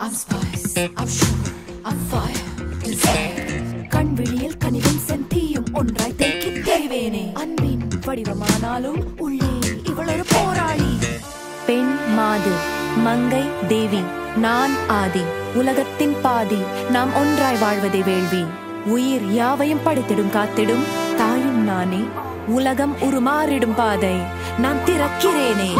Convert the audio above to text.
I'm spice, I'm sugar, I'm fire, desire. கண்விழியில் கனிவும் செந்தியும் ஒன்றாய் தேக்கி தெரிவேனே. அன்பின் வடிவமானாலும் உள்ளே இவளொரு போராளி. பெண் மாது, மங்கை தேவி, நான் ஆதி, உலகத்தின் பாதி, நாம் ஒன்றாய் வாழ்வதை வேள்வி. உயிர் யாவையும் படைத்திடும் காத்திடும் தாயும் நானே, உலகம் உருமாறிடும் பாதை நான் திறக்கிறேனே.